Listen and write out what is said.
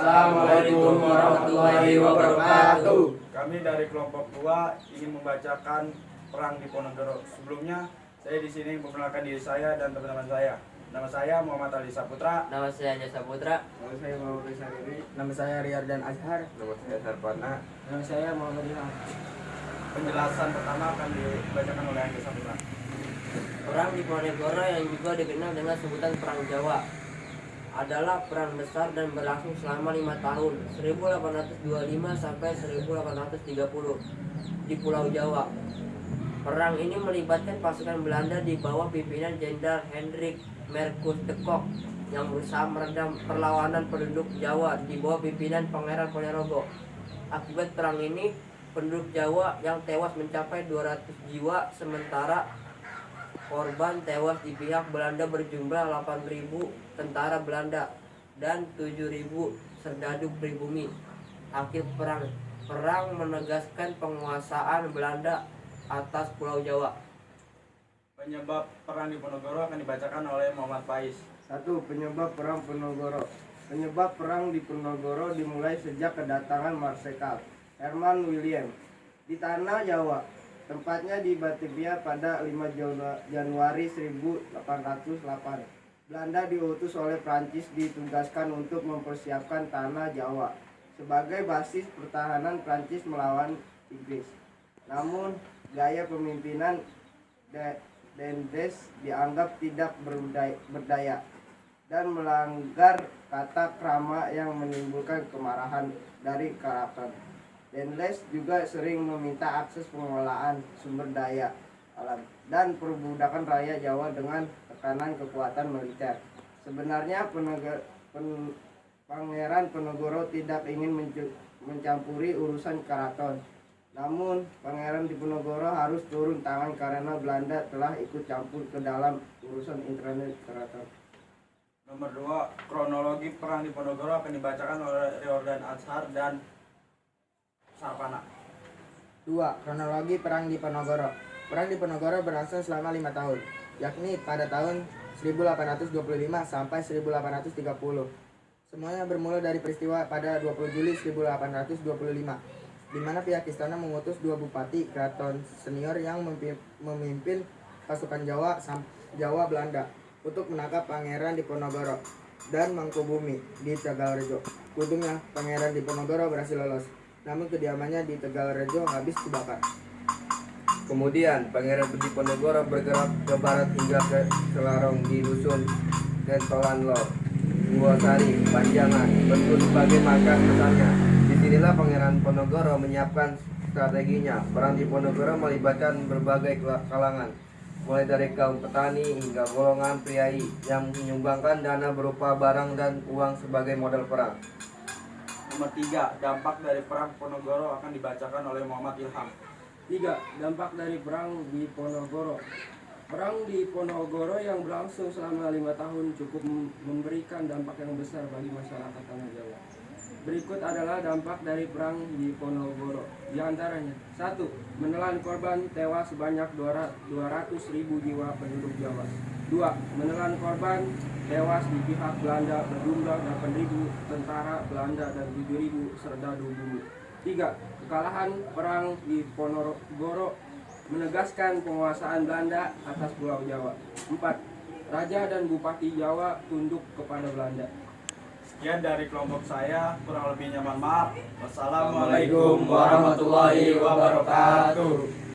Assalamualaikum warahmatullahi wabarakatuh. Kami dari kelompok 2 ingin membacakan Perang Diponegoro. Sebelumnya, saya di sini memperkenalkan diri saya dan teman-teman saya. Nama saya Muhammad Ali Saputra. Nama saya Jasa Putra. Nama saya Muhammad Rizaliri. Nama saya Riyardan Azhar. Nama saya Sarpana. Nama saya Muhammad Ilham. Penjelasan pertama akan dibacakan oleh Jasa Putra. Perang Diponegoro yang juga dikenal dengan sebutan Perang Jawa adalah perang besar dan berlangsung selama 5 tahun 1825 sampai 1830 di Pulau Jawa. Perang ini melibatkan pasukan Belanda di bawah pimpinan Jenderal Hendrik Merkus de Kock yang berusaha meredam perlawanan penduduk Jawa di bawah pimpinan Pangeran Ponorogo. Akibat perang ini, penduduk Jawa yang tewas mencapai 200 jiwa, sementara korban tewas di pihak Belanda berjumlah 8.000 tentara Belanda dan 7.000 serdadu pribumi. Akhir perang menegaskan penguasaan Belanda atas Pulau Jawa. Penyebab Perang Diponegoro akan dibacakan oleh Muhammad Faiz. 1. Penyebab Perang Ponorogo. Penyebab Perang Diponegoro dimulai sejak kedatangan Marsekal Herman William di tanah Jawa. Tempatnya di Batavia pada 5 Januari 1808. Belanda diutus oleh Prancis ditugaskan untuk mempersiapkan tanah Jawa sebagai basis pertahanan Prancis melawan Inggris. Namun, gaya pemimpinan Dendels dianggap tidak berdaya dan melanggar kata krama yang menimbulkan kemarahan dari keraton. Dendels juga sering meminta akses pengelolaan sumber daya alam dan perbudakan rakyat Jawa dengan tekanan kekuatan militer. Sebenarnya Pangeran Ponorogo tidak ingin mencampuri urusan keraton. Namun, Pangeran Diponegoro harus turun tangan karena Belanda telah ikut campur ke dalam urusan internal keraton. Nomor 2, kronologi Perang Diponegoro akan dibacakan oleh Riyardan Azhar dan Sarpana. 2. Kronologi Perang Diponegoro. Perang Diponegoro berlangsung selama 5 tahun, yakni pada tahun 1825 sampai 1830. Semuanya bermula dari peristiwa pada 20 Juli 1825. Di mana pihak istana mengutus 2 bupati keraton senior yang memimpin pasukan Jawa Belanda untuk menangkap Pangeran Diponegoro dan Mangkubumi di Tegalrejo. Untungnya Pangeran Diponegoro berhasil lolos, namun kediamannya di Tegalrejo habis dibakar. Kemudian Pangeran Diponegoro bergerak ke barat hingga ke Selarong di dusun Kentolan Lor, Buasari, Panjangan, bentuk sebagai markas besarnya. Disinilah Pangeran Ponorogo menyiapkan strateginya. Perang Diponegoro melibatkan berbagai kalangan, mulai dari kaum petani hingga golongan priai yang menyumbangkan dana berupa barang dan uang sebagai modal perang. Nomor 3, dampak dari Perang Diponegoro akan dibacakan oleh Muhammad Ilham. 3. Dampak dari Perang Diponegoro. Perang Diponegoro yang berlangsung selama 5 tahun cukup memberikan dampak yang besar bagi masyarakat tanah Jawa. Berikut adalah dampak dari Perang Diponegoro. Di antaranya: 1. Menelan korban tewas sebanyak 200.000 jiwa penduduk Jawa. 2. Menelan korban tewas di pihak Belanda berjumlah 8.000 tentara Belanda dan 7.000 serdadu bumi. 3. Kekalahan Perang Diponegoro menegaskan penguasaan Belanda atas Pulau Jawa. 4. Raja dan Bupati Jawa tunduk kepada Belanda. Sekian dari kelompok saya, kurang lebihnya mohon maaf. Wassalamualaikum Wassalamualaikum warahmatullahi wabarakatuh.